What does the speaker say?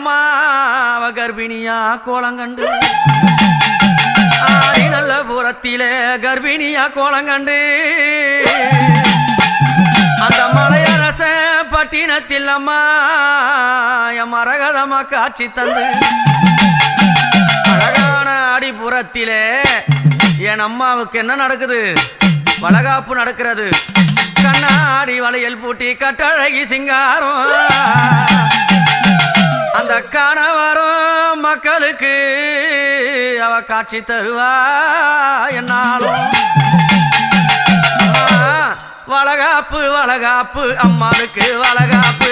அம்மா அவ கர்ப்பிணியா கோலங்கண்டு ஆடி நல்ல புறத்திலே கர்ப்பிணியா கோலங்கண்டு அந்த மலையரச பட்டினத்தில் அம்மா என் மரகதமா காட்சி தந்து அழகான அடிப்புறத்திலே என் அம்மாவுக்கு என்ன நடக்குது வளகாப்பு நடக்கிறது கண்ணாடி வளையல் பூட்டி கட்டழகி சிங்காரம் அந்த கணவரும் மக்களுக்கு அவ காட்சி தருவா என்னாலும் வளகாப்பு வளகாப்பு அம்மாளுக்கு வளகாப்பு